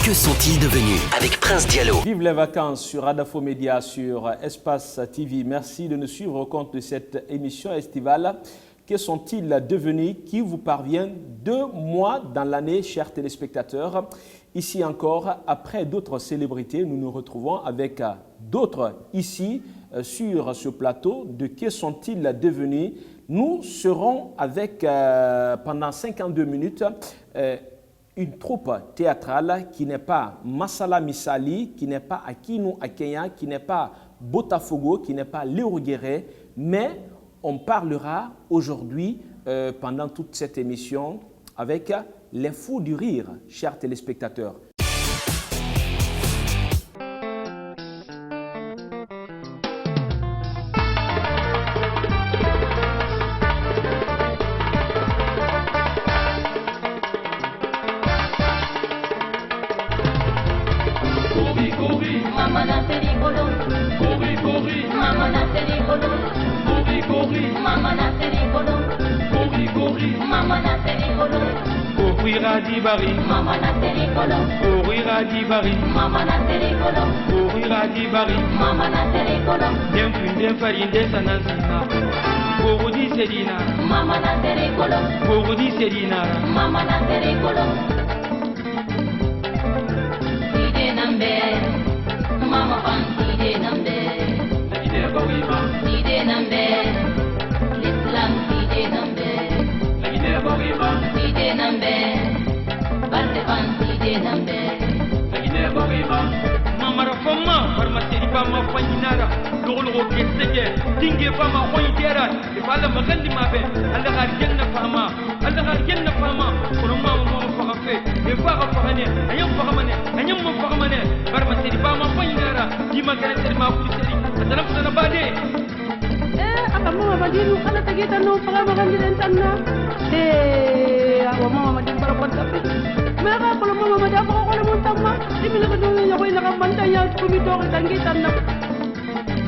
Que sont-ils devenus avec Prince Diallo? Vive les vacances sur Adafo Média, sur Espace TV. Merci de nous suivre au compte de cette émission estivale. Que sont-ils devenus qui vous parvient 2 mois dans l'année, chers téléspectateurs? Ici encore, après d'autres célébrités, nous nous retrouvons avec d'autres ici sur ce plateau de Que sont-ils devenus? Nous serons avec, pendant 52 minutes, une troupe théâtrale qui n'est pas Masala Misali, qui n'est pas Akinu Akenya, qui n'est pas Botafogo, qui n'est pas Léo Guéret, mais on parlera aujourd'hui, pendant toute cette émission, avec les fous du rire, chers téléspectateurs. Mama na telecolo, courir à Dibari, Mama na telecolo, courir à Dibari, Mama na telecolo, bien farine de Sanansina, Bourdi Sedina, Mama na telecolo, Bourdi Sedina, Mama na telecolo, Ide Nambe, Mama Pan, Ide Nambe, Ide Bawima, Ide Nambe, l'Islam, Ide Nambe, Ide Bawima, Ide Nambe. Mamara fama farmaseri fama fanyinara lolo kesege dinge fama khoyidera ifala magandi mabe alla garjanna fama kono mama fagafe e faga fagane ayam fagamane farmaseri fama fanyinara yimagara seri ma kuliseri atanam sana bade mama badilu kala tagita no faga magandi den tanna awa mama madin barakota mera ko mama ma dafa ko mo tamma dimi la ko ya ko la man ta ya ko mi do ko tangi tan na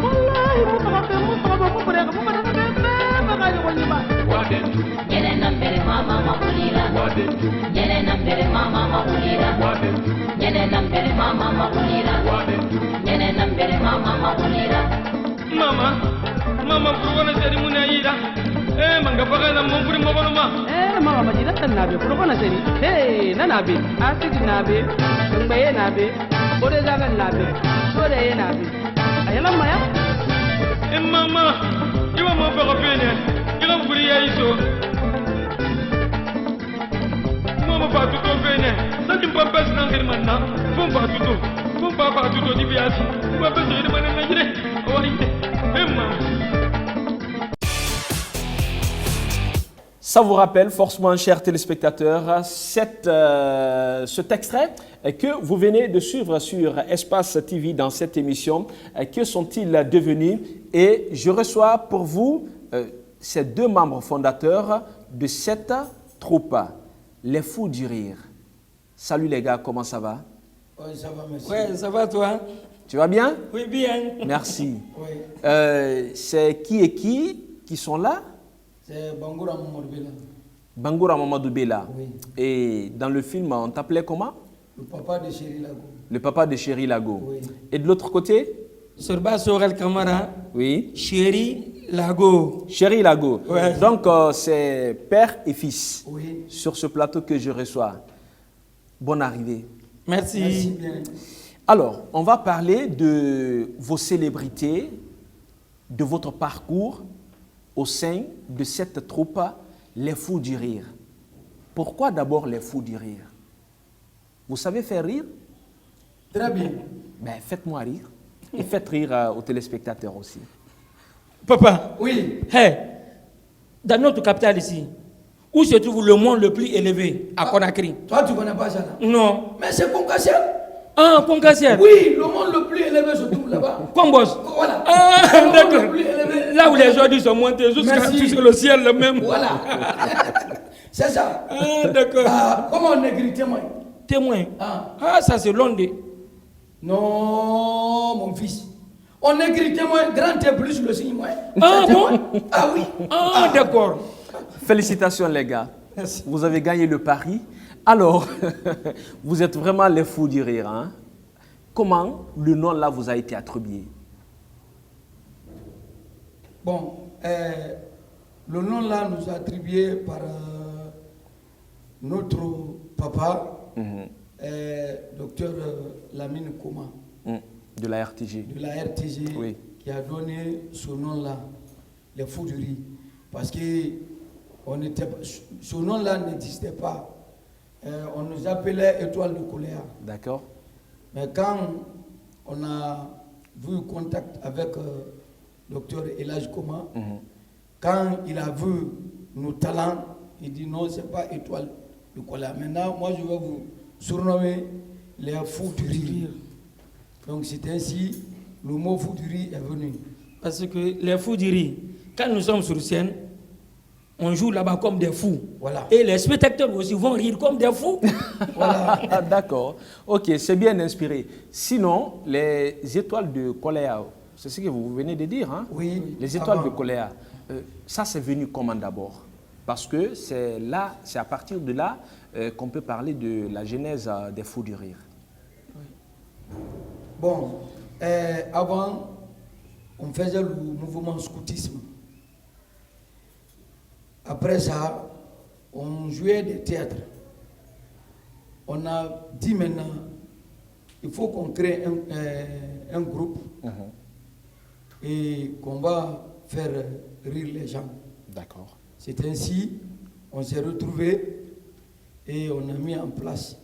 wallahi mo ko pare ko ma da be ga ko ni ba wadentu yene nambere mama ma ulira wadentu yene nambere mama ma ulira wadentu yene nambere mama ma ulira wadentu yene nambere mama ma ulira mama furwana seri munayira manga bagana mo furi mo bonoma mama madina tan nabe furwana seri nanabe asidi nabe ngbaye nabe ore zaga nabe ore ye nabe ayala maya mama iwa mo baga bene ila furi ya iso mama ba tuto bene sadi pambas nangir manna fumba tuto di biasi pambas ngir manna ngire oite mama. Ça vous rappelle forcément, chers téléspectateurs, cet extrait que vous venez de suivre sur Espace TV dans cette émission. Que sont-ils devenus? Et je reçois pour vous ces 2 membres fondateurs de cette troupe, les Fous du Rire. Salut les gars, comment ça va? Oui, ça va, merci. Oui, ça va toi? Tu vas bien? Oui, bien. Merci. Oui. C'est qui et qui sont là? C'est Bangoura Mamadou Bela. Bangoura Mamadou Bela. Oui. Et dans le film, on t'appelait comment? Le papa de Chéri Lago. Le papa de Chéri Lago. Oui. Et de l'autre côté? Sorba Sorel Kamara. Oui. Chéri Lago. Chéri Lago. Ouais. Donc, c'est père et fils. Oui. Sur ce plateau que je reçois. Bonne arrivée. Merci. Merci bien. Alors, on va parler de vos célébrités, de votre parcours au sein de cette troupe, les Fous du Rire. Pourquoi d'abord les Fous du Rire? Vous savez faire rire? Très bien. Ben, faites-moi rire. Et faites rire aux téléspectateurs aussi. Papa. Oui. Hey, dans notre capitale ici, où se trouve le mont le plus élevé? À Conakry. Toi, tu ne connais pas ça là? Non. Mais c'est Concassiel. Ah, Concassiel. Oui, le monde le plus élevé se trouve là-bas. Combos. Voilà. Ah, Le monde d'accord. le plus élevé. Là où les ordures sont montés jusqu'à le ciel le même. Voilà. C'est ça. Ah, d'accord. Comment on écrit témoin? Témoin. Ah, ça c'est Londres. Non, mon fils. On écrit témoin, grand T plus le signe moins. Ah bon? Ah oui. Ah, d'accord. Félicitations les gars. Merci. Vous avez gagné le pari. Alors, vous êtes vraiment les fous du rire. Hein? Comment le nom là vous a été attribué? Bon, le nom là nous a attribué par notre papa, docteur Lamine Kouma. De la RTG. De la RTG, oui. Qui a donné ce nom-là, les fous du riz. Parce que ce nom-là n'existait pas. On nous appelait Étoile de Colère. D'accord. Mais quand on a vu contact avec docteur Elage Kouma, quand il a vu nos talents, il dit non, ce n'est pas Étoile de Colère. Maintenant, moi, je vais vous surnommer les fous du rire. Donc c'est ainsi le mot fou du riz est venu. Parce que les fous du riz, quand nous sommes sur scène, on joue là-bas comme des fous. Voilà. Et les spectateurs aussi vont rire comme des fous. Voilà. D'accord. Ok, c'est bien inspiré. Sinon, les étoiles de Colère, c'est ce que vous venez de dire, hein? Oui. Les étoiles de Colère, ça c'est venu comment d'abord? Parce que c'est là, c'est à partir de là qu'on peut parler de la genèse des fous du rire. Oui. Bon, avant, on faisait le mouvement scoutisme. Après ça, on jouait des théâtres. On a dit maintenant, il faut qu'on crée un groupe et qu'on va faire rire les gens. D'accord. C'est ainsi, on s'est retrouvés et on a mis en place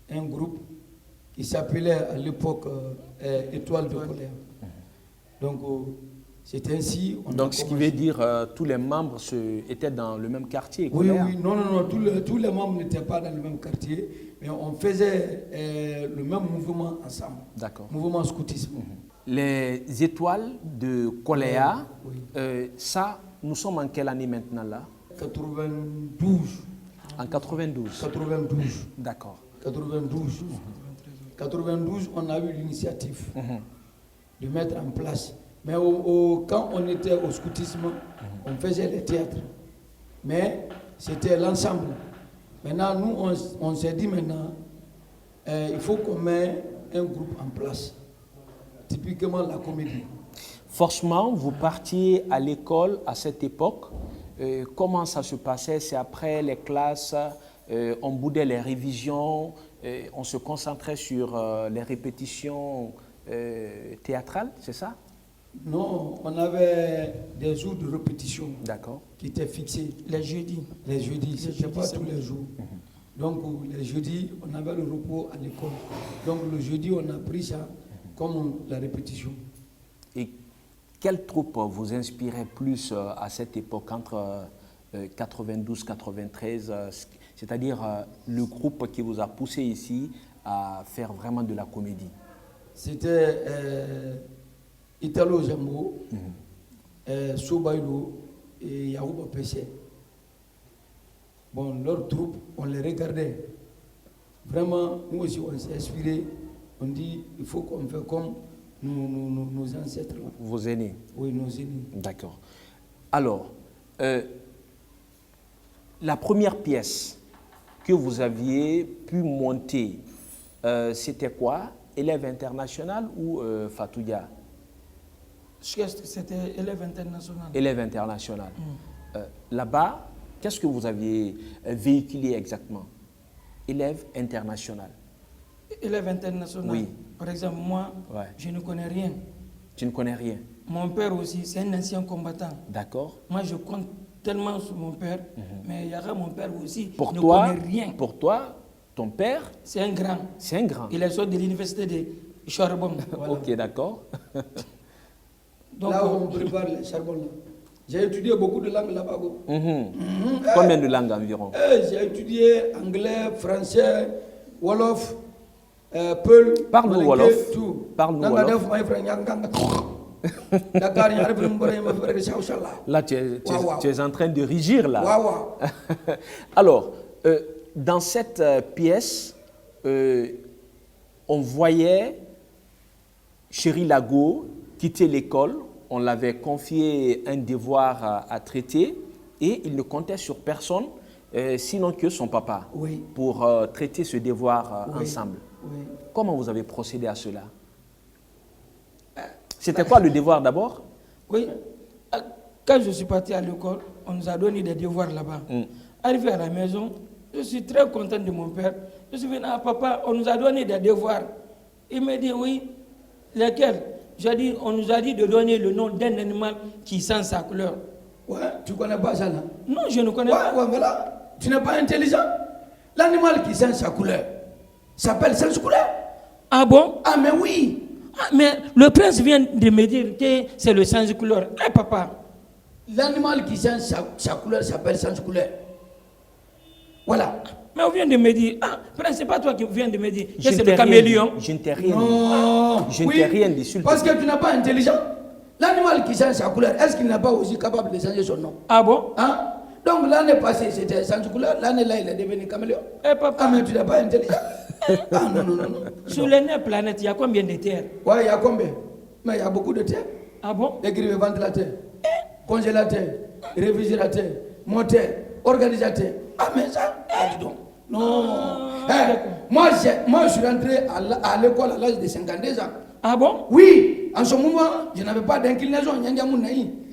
un groupe qui s'appelait à l'époque Étoile de Colère. Donc, c'est ainsi. Donc, ce qui veut dire tous les membres étaient dans le même quartier. Oui, oui, non, tous les membres n'étaient pas dans le même quartier, mais on faisait le même mouvement ensemble. D'accord. Mouvement scoutisme. Les étoiles de Colère, oui. Ça, nous sommes en quelle année maintenant là? 92. En 92. 92. D'accord. 92. 92, on a eu l'initiative de mettre en place. Mais quand on était au scoutisme, on faisait les théâtres. Mais c'était l'ensemble. Maintenant, nous, on s'est dit maintenant, il faut qu'on mette un groupe en place. Typiquement la comédie. Forcément, vous partiez à l'école à cette époque. Comment ça se passait? C'est après les classes, on boudait les révisions, on se concentrait sur les répétitions théâtrales, c'est ça? Non, on avait des jours de répétition qui étaient fixés. Les jeudis. Les jeudis, ce n'était pas tous les jours. Donc les jeudis, on avait le repos à l'école. Donc le jeudi, on a pris ça comme la répétition. Et quelle troupe vous inspirait plus à cette époque, entre 92-93, c'est-à-dire le groupe qui vous a poussé ici à faire vraiment de la comédie? C'était Italo Jambo, Sobaïlo et Yaouba Péché. Bon, leur troupe, on les regardait. Vraiment, nous aussi, on s'est inspiré. On dit, il faut qu'on fasse comme nos ancêtres. Vos aînés? Oui, nos aînés. D'accord. Alors, la première pièce que vous aviez pu monter, c'était quoi? Élève international ou Fatouya? C'était élève international. Élève international. Là-bas, qu'est-ce que vous aviez véhiculé exactement? Élève international. Élève international. Oui. Par exemple, moi, je ne connais rien. Tu ne connais rien? Mon père aussi, c'est un ancien combattant. D'accord. Moi, je compte tellement sur mon père, mais Yara, mon père aussi, ne toi, connaît rien. Pour toi, ton père? C'est un grand. C'est un grand. Il est sorti de l'université de Charbon. Voilà. Ok, d'accord. Donc, là où on prépare les charbons. J'ai étudié beaucoup de langues là-bas. Combien de langues environ? J'ai étudié anglais, français, wolof, peul. Parle-nous wolof. Parle-nous wolof. Là, tu es en train de régir là. Wow. Alors, dans cette pièce, on voyait Chéri Lago quitter l'école. On l'avait confié un devoir à traiter et il ne comptait sur personne. sinon que son papa, Oui. pour traiter ce devoir Oui. ensemble. Oui. Comment vous avez procédé à cela? C'était quoi le devoir d'abord? Oui. Quand je suis parti à l'école, on nous a donné des devoirs là-bas. Arrivé à la maison, je suis très content de mon père. Je suis venu à papa, on nous a donné des devoirs. Il me dit oui, lesquels? J'ai dit, on nous a dit de donner le nom d'un animal qui sent sa couleur. Ouais, tu connais pas ça là? Non, je ne connais pas. Ouais, voilà. Tu n'es pas intelligent. L'animal qui sent sa couleur s'appelle sens couleur. Ah bon? Ah, mais oui. Ah, mais le prince vient de me dire que c'est le sens de couleur. Eh papa? L'animal qui sent sa couleur s'appelle sens couleur. Voilà. Mais on vient de me dire, ah, prince, c'est pas toi qui viens de me dire que Je c'est ne t'ai le rien caméléon. dit. Je ne t'ai rien dit. Non. Je ne t'ai rien dit, s'il te Parce plaît. que tu n'es pas intelligent. L'animal qui change sa couleur, est-ce qu'il n'est pas aussi capable de changer son nom? Ah bon? Hein? Donc l'année passée, c'était sans couleur. L'année là, il est devenu caméléon. Eh papa? Ah, mais tu n'es pas intelligent. Ah, non, non, non, non. Sur les 9 planètes, il y a combien de terres? Ouais, il y a combien? Mais il y a beaucoup de terres. Ah bon? Écrivez ventilateur, congélateur, réfrigérateur, moteur, organisateur. Ah, mais ça, dis donc. Non. Moi, je suis rentré à l'école à l'âge de 52 ans. Ah bon? Oui, en ce moment, je n'avais pas d'inclinaison.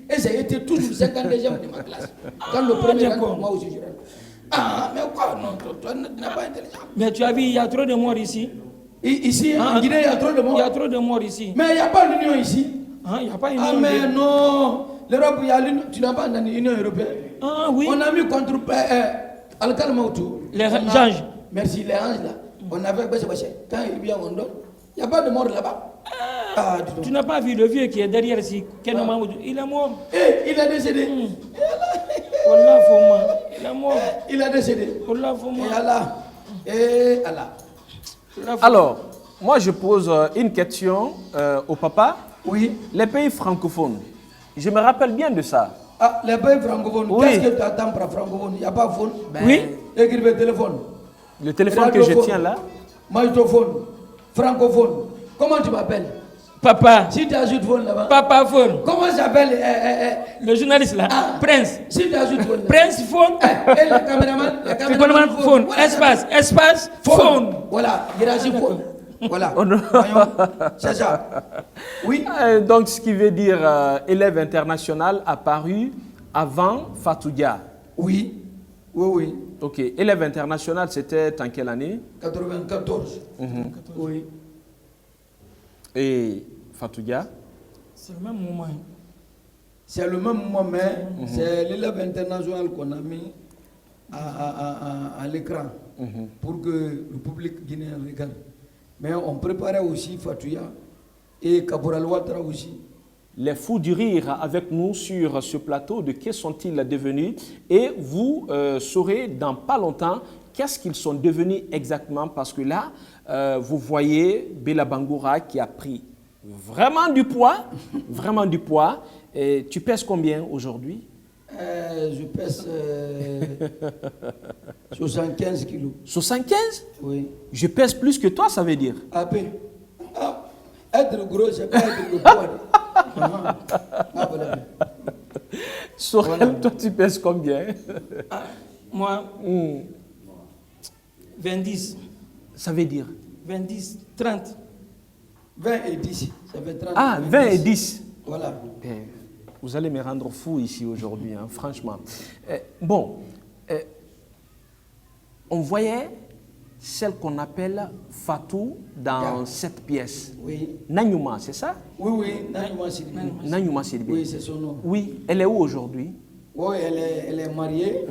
Et j'ai été toujours 52e de ma classe. Quand le premier rentre, moi aussi je rentre. Ah, mais quoi? Non, toi, tu n'es pas intelligent. Mais tu as vu, il y a trop de morts ici. Ici, en Guinée, il y a trop de morts. Il y a trop de morts ici. Mais il n'y a pas d'union ici. Hein, il n'y a pas une Ah, union mais de- non. L'Europe, il y a l'union. Tu n'as pas l'Union européenne. Ah oui. On a mis contre Al-Kal Mautou. Les On a- anges. Merci, les anges là. On avait Bessé. Quand il vient, on donne. Il n'y a pas de mort là-bas. Ah, dis donc. Tu n'as pas vu le vieux qui est derrière ici? Ken Mamoudou? Il est mort. Eh, il est décédé. Wallah, Foma. Il est mort. Il est décédé. Wallah, Et Foma. Allah. Et Allah. Wallah, Foma. Alors, moi je pose une question au papa. Oui. Les pays francophones, je me rappelle bien de ça. Ah, les pays francophones, Oui. qu'est-ce que tu attends par francophone? Il n'y a pas phone. Oui. Écrivez téléphone. Le téléphone que je Radiophone. tiens là, Magnétophone. Francophone. Comment tu m'appelles? Papa. Si tu ajoutes phone là-bas. Papa Phone. Comment s'appelle Le journaliste là. Ah. Prince. Si tu ajoutes phone là. Prince Phone. Et le caméraman? Le Économie Phone. Voilà, Espace. Espace. Phone. Voilà, hiérarchie phone. Voilà. Oh non. Voyons. C'est ça. Oui. donc ce qui veut dire élève international apparu avant Fatou Dia. Oui. Oui, oui. Ok, élève international, c'était en quelle année? 94. Oui. Et Fatou Dia? C'est le même moment. C'est le même moment, mais c'est l'élève international qu'on a mis à l'écran pour que le public guinéen regarde. Mais on préparait aussi Fatouya et Caporal Ouattara aussi. Les fous du rire avec nous sur ce plateau, de qui sont-ils devenus? Et vous saurez dans pas longtemps qu'est-ce qu'ils sont devenus exactement, parce que là, vous voyez Bella Bangoura qui a pris vraiment du poids, vraiment du poids. Et tu pèses combien aujourd'hui? Je pèse 75 kilos. 75? Oui. Je pèse plus que toi, ça veut dire? AP. Ah, être gros, c'est pas être le poids. Ah, voilà. Sorel, toi, tu pèses combien? Ah, moi, 20. Ça veut dire? 20, 30. 20 et 10, ça fait 30. Ah, 20 et 10. Voilà. Eh, vous allez me rendre fou ici aujourd'hui, hein, franchement. On voyait celle qu'on appelle Fatou dans cette pièce. Oui. Nanyuma, c'est ça? Oui, oui, Nanyuma Sidibé. Nanyuma Sidibé. Oui, c'est son nom. Oui, elle est où aujourd'hui? Oui, elle est mariée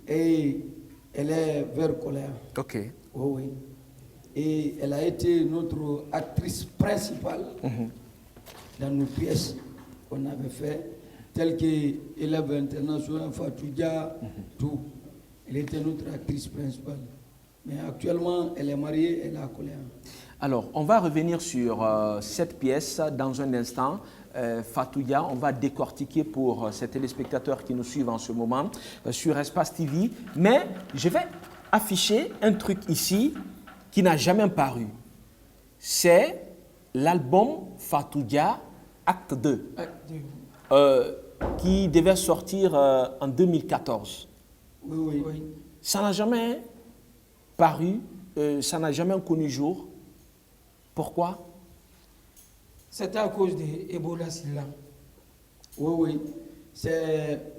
et elle est vers Colère. Ok. Oui, oui. Et elle a été notre actrice principale dans nos pièces qu'on avait fait, telles que élève international, Fatou Dia, tout. Elle était notre actrice principale. Mais actuellement, elle est mariée, elle est à Colère. Alors, on va revenir sur cette pièce dans un instant. Fatou Dia, on va décortiquer pour ces téléspectateurs qui nous suivent en ce moment sur Espace TV. Mais je vais afficher un truc ici qui n'a jamais paru. C'est l'album Fatou Dia, Acte 2, qui devait sortir en 2014. Oui. Ça n'a jamais paru, ça n'a jamais connu jour. Pourquoi? C'était à cause de Ebola Silla. Oui.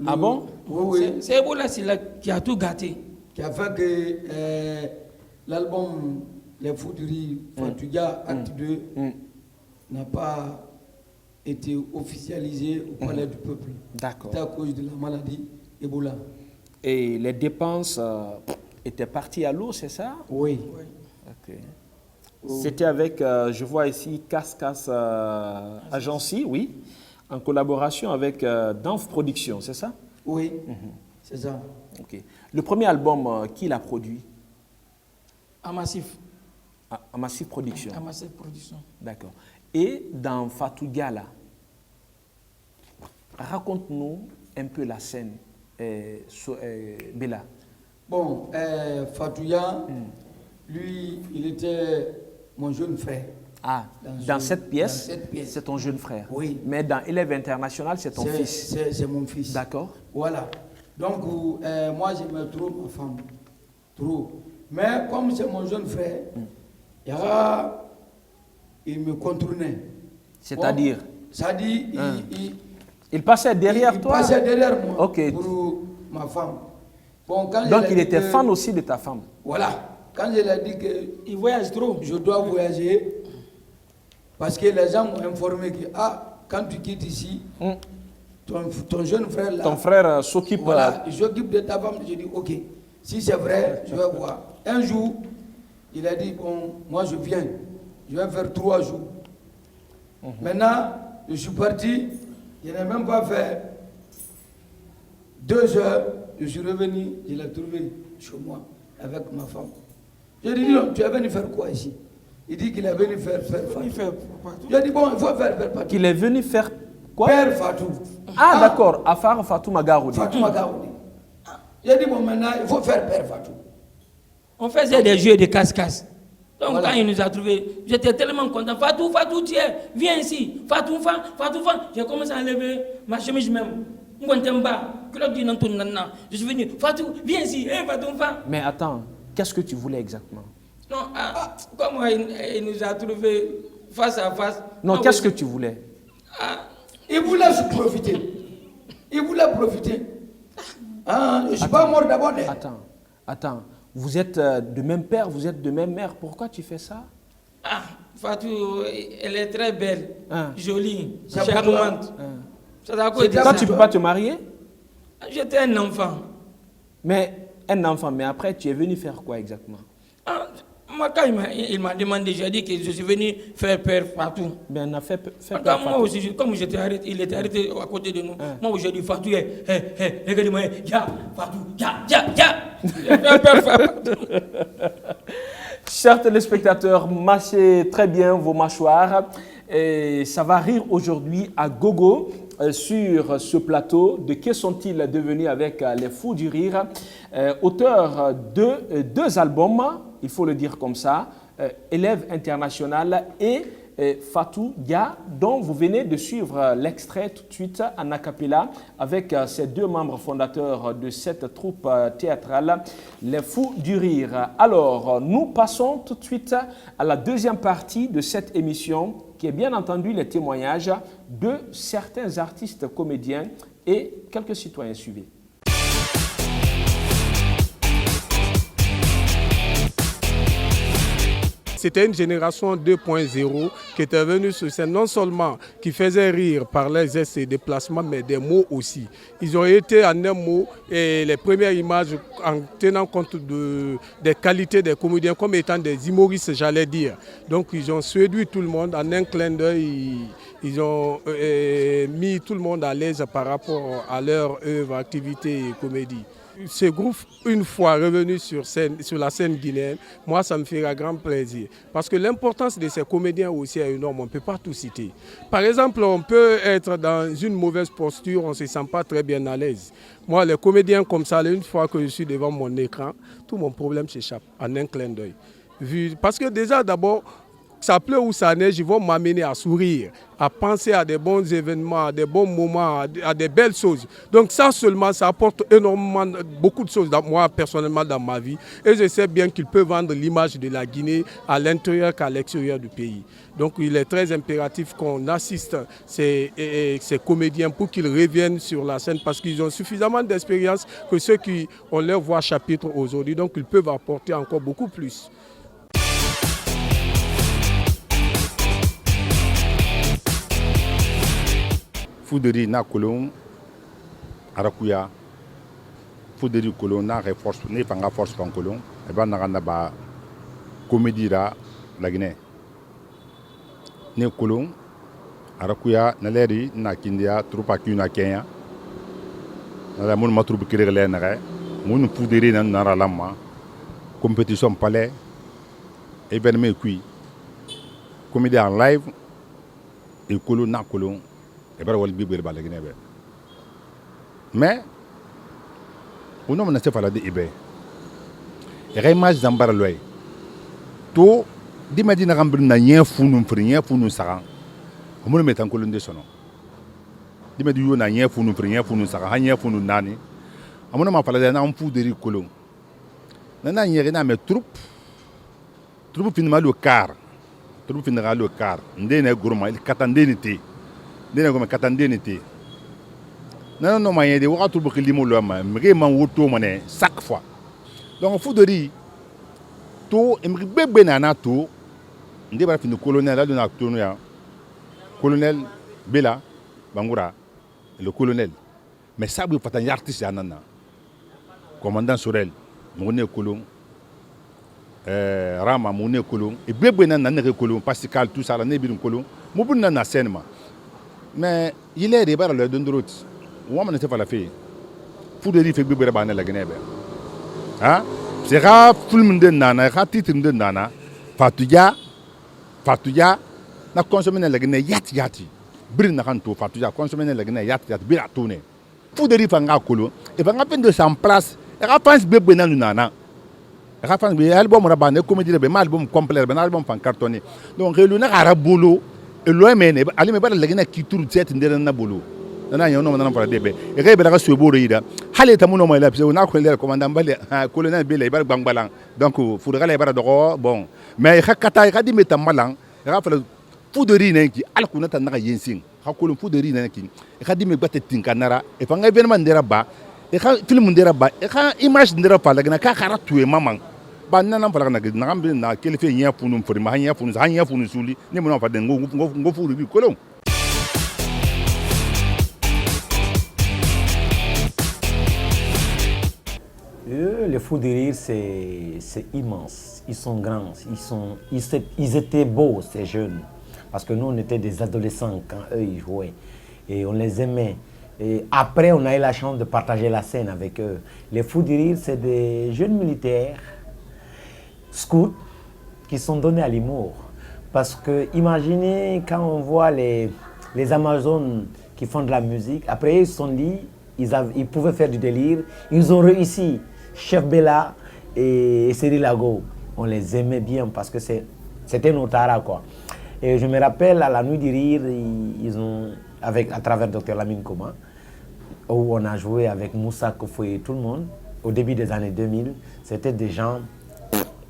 Ah bon? Oui. C'est Ebola Silla qui a tout gâté. Qui a fait que l'album Les Fous du Rire, Fatuga, Acte 2, n'a pas été officialisé au Palais du Peuple. D'accord. C'était à cause de la maladie Ebola. Et les dépenses étaient parties à l'eau, c'est ça? Oui. Ok. C'était avec, je vois ici, Cascas Agency, oui, en collaboration avec Danf Production, c'est ça? Oui, c'est ça. Ok. Le premier album, qui l'a produit? À Massif. À Massif Production. À Massif Production. D'accord. Et dans Fatou Gala, raconte-nous un peu la scène, Bella. Bon, Fatouya, lui, il était mon jeune frère. Ah, dans cette pièce, pièce. c'est ton jeune frère. Oui. Mais dans Élève International, c'est ton fils. C'est mon fils. D'accord. Voilà. Donc, moi, j'aimais trop ma femme. Trop. Mais comme c'est mon jeune frère, il me contournait. C'est-à-dire? C'est-à-dire, il passait derrière toi? Il passait derrière moi, Ok. pour ma femme. Bon, quand donc il était fan aussi de ta femme? Voilà. Quand je lui ai dit qu'il voyage trop, je dois voyager, parce que les gens m'ont informé que quand tu quittes ici, ton jeune frère là... Ton frère s'occupe... Voilà, il s'occupe de ta femme. Je dis, ok, si c'est vrai, je vais voir. Un jour, il a dit, bon, moi je viens, je vais faire 3 jours. Maintenant, je suis parti, je n'ai même pas fait 2 heures, je suis revenu, je l'ai trouvé chez moi, avec ma femme. Je lui ai dit, non, tu es venu faire quoi ici? Il dit qu'il est venu faire Fatou. Je lui ai dit, bon, il faut faire Fatou. Qu'il est venu faire quoi? Faire Fatou. Ah, d'accord, Afar Fatou Magaroudi. Fatou Magaroudi. J'ai dit, bon, maintenant, il faut faire Père Fatou. On faisait des jeux de casse-casse. Donc, voilà. Quand il nous a trouvés, j'étais tellement content. Fatou, tiens, viens ici. Fatou. J'ai commencé à lever ma chemise même. Je suis venu. Fatou, viens ici. Hey, Fatou. Mais attends, qu'est-ce que tu voulais exactement? Non, comment il nous a trouvés face à face. Non, qu'est-ce que tu voulais? Il voulait se profiter. Il voulait profiter. Je ne suis pas mort d'abord. Attends. Vous êtes de même père, vous êtes de même mère. Pourquoi tu fais ça? Fatou, elle est très belle, jolie, Ça charmante. Toi, tu ne peux pas te marier? J'étais un enfant. Mais un enfant, mais après, tu es venu faire quoi exactement? Moi, quand il m'a demandé, j'ai dit que je suis venu faire Père Fatou. Ben, on a fait Père Fatou. Fatou. Moi aussi, comme j'étais arrêté, il était arrêté à côté de nous. Moi, j'ai dit, Fatou, regarde-moi, Fatou, j'ai fait Père Fatou. Chers téléspectateurs, mâchez très bien vos mâchoires. Et ça va rire aujourd'hui à gogo sur ce plateau de Que sont-ils devenus avec les Fous du Rire, auteur de 2 albums, il faut le dire comme ça, Élève International et Fatou Dia, dont vous venez de suivre l'extrait tout de suite en a cappella avec ces 2 membres fondateurs de cette troupe théâtrale, Les Fous du Rire. Alors, nous passons tout de suite à la deuxième partie de cette émission, qui est bien entendu les témoignages de certains artistes comédiens et quelques citoyens. Suivez. C'était une génération 2.0 qui était venue sur scène, non seulement qui faisait rire par les gestes et déplacements, mais des mots aussi. Ils ont été en un mot et les premières images en tenant compte des qualités des comédiens comme étant des humoristes, j'allais dire. Donc ils ont séduit tout le monde en un clin d'œil. Ils ont mis tout le monde à l'aise par rapport à leur œuvre, activité et comédie. Ce groupe, une fois revenu sur la scène guinéenne, moi ça me ferait grand plaisir. Parce que l'importance de ces comédiens aussi est énorme, on ne peut pas tout citer. Par exemple, on peut être dans une mauvaise posture, on ne se sent pas très bien à l'aise. Moi, les comédiens comme ça, une fois que je suis devant mon écran, tout mon problème s'échappe en un clin d'œil. Parce que déjà d'abord, Ça pleut ou ça neige, ils vont m'amener à sourire, à penser à des bons événements, à des bons moments, à des belles choses. Donc ça seulement, ça apporte énormément, beaucoup de choses, moi personnellement dans ma vie. Et je sais bien qu'ils peuvent vendre l'image de la Guinée à l'intérieur qu'à l'extérieur du pays. Donc il est très impératif qu'on assiste ces comédiens pour qu'ils reviennent sur la scène parce qu'ils ont suffisamment d'expérience que ceux qui ont leur voix chapitre aujourd'hui. Donc ils peuvent apporter encore beaucoup plus. Fouderi na kolon arakuya Fouderi kolon na force ne fanga force pan kolon e ba na ba comédie la Guinée ne kolon arakuya na leri na kindia troupa kuna Kenya na la mon matroupe kirele na ga mon Fouderi na na lama compétition palais événement kui comédie en live et kolon na kolon et bien, on va aller mais on a fait la début. Et les images d'embarras tout d'imaginer remplir na rien founou ça. On me met en colonne de son nom. D'imaginer na rien founou ça. Rien founou nani. On me parlé d'un fou de colon. Nana rien na mais troupe finalement le car. Troupe finalement le car. Ndene gourmand il katandénité. Dena comme katandénité. Non moyen de voir tout le limo l'homme vraiment auto mané chaque fois. Donc Fouderi tout et bébé nana tout ndé ba fin colonel là de na tourner colonel Bela Bangoura le colonel mais ça vous fatan artiste anana commandant Sorel moné colon Rama moné colon et bébé nana ne colon Pascal tout ça là né bi colon mo bu na scène mais il est débarré le dondroute ou on ne sait pas la fille Fouderi fait bébé ba na la Guinée hein c'est rare film de nana rare titre de nana Fatuya na consommer na la Guinée yati brin na kanto Fatuya consommer na la Guinée yati bira tourner Fouderi fanga kolo et fanga peine de en place et ra pense bébé na nana ra pense be album rabane comédie be album complet be album fan cartonné donc relu na arabolo et l'OMN ali me ba la Guinée qui tourne cette ndere na bolo nana yo no na para debe e ga be la so boro yida hale tamuno mo la pse na ko le commandant bale colonel bele bar bangbalan donc Fouderi le bar do bon mais khakata ga di metam ga fa Fouderi nanki alkuna tan na yensin ha ko Fouderi nanki ga di me batte tinkanara e fa nga événement ndera ba e ga film ndera ba e ga image ndera pa la gna ka khara tué maman ba nana fa la na ngambe na kelife nya funu forima nya funu suli ni mo na fa de ngo Fouderi kolon. Les fous de rire, c'est immense. Ils sont grands, ils étaient beaux, ces jeunes. Parce que nous, on était des adolescents quand eux, ils jouaient. Et on les aimait. Et après, on a eu la chance de partager la scène avec eux. Les fous de rire, c'est des jeunes militaires, scouts, qui sont donnés à l'humour. Parce que, imaginez, quand on voit les Amazones qui font de la musique, après, ils se sont dit, ils pouvaient faire du délire. Ils ont réussi. Chef Bela et Cyril Lago, on les aimait bien parce que c'était nos taras, quoi. Et je me rappelle à la nuit du rire, ils ont, à travers Dr Lamine Koma, où on a joué avec Moussa Kofo et tout le monde, au début des années 2000, c'était des gens,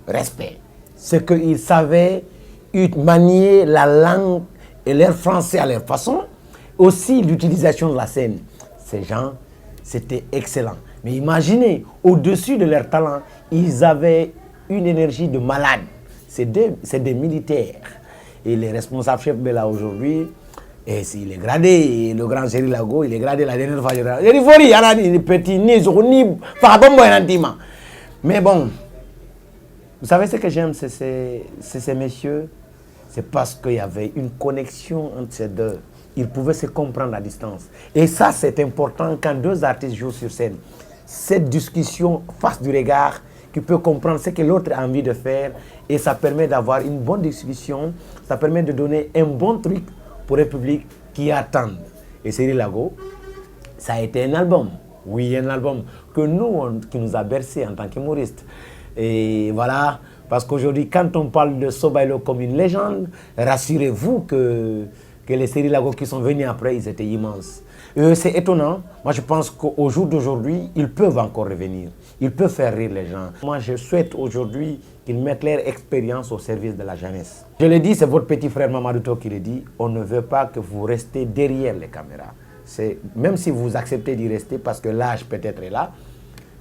respect. C'est qu'ils savaient manier la langue et leur français à leur façon, aussi l'utilisation de la scène. Ces gens, c'était excellent. Mais imaginez, au-dessus de leur talent, ils avaient une énergie de malade. C'est des militaires. Et les responsables chefs Bela aujourd'hui, il est gradé, et le grand Cyril Lago, il est gradé la dernière fois. Il est petit, mais bon, vous savez ce que j'aime, c'est ces messieurs, c'est parce qu'il y avait une connexion entre ces deux. Ils pouvaient se comprendre à distance. Et ça, c'est important quand deux artistes jouent sur scène. Cette discussion face du regard qui peut comprendre ce que l'autre a envie de faire et ça permet d'avoir une bonne discussion, ça permet de donner un bon truc pour le public qui attend. Et Cyril Lago, ça a été un album, oui, un album qui nous a bercé en tant qu'humoriste. Et voilà, Parce qu'aujourd'hui, quand on parle de Sobaïlo comme une légende, rassurez-vous que les séries Lago qui sont venus après, ils étaient immenses. C'est étonnant. Moi, je pense qu'au jour d'aujourd'hui, ils peuvent encore revenir. Ils peuvent faire rire les gens. Moi, je souhaite aujourd'hui qu'ils mettent leur expérience au service de la jeunesse. Je le dis, c'est votre petit frère Mamadouto qui le dit, on ne veut pas que vous restez derrière les caméras. Même si vous acceptez d'y rester parce que l'âge peut-être est là,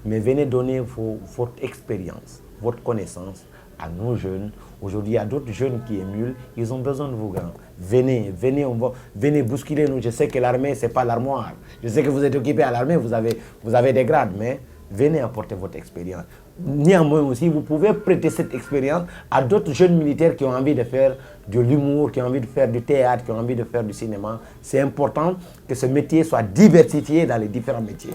mais venez donner votre expérience, votre connaissance à nos jeunes. Aujourd'hui, il y a d'autres jeunes qui émulent, ils ont besoin de vous, grands. Venez, venez bousculer nous. Je sais que l'armée, ce n'est pas l'armoire. Je sais que vous êtes occupé à l'armée, vous avez des grades, mais venez apporter votre expérience. Néanmoins aussi, vous pouvez prêter cette expérience à d'autres jeunes militaires qui ont envie de faire de l'humour, qui ont envie de faire du théâtre, qui ont envie de faire du cinéma. C'est important que ce métier soit diversifié dans les différents métiers.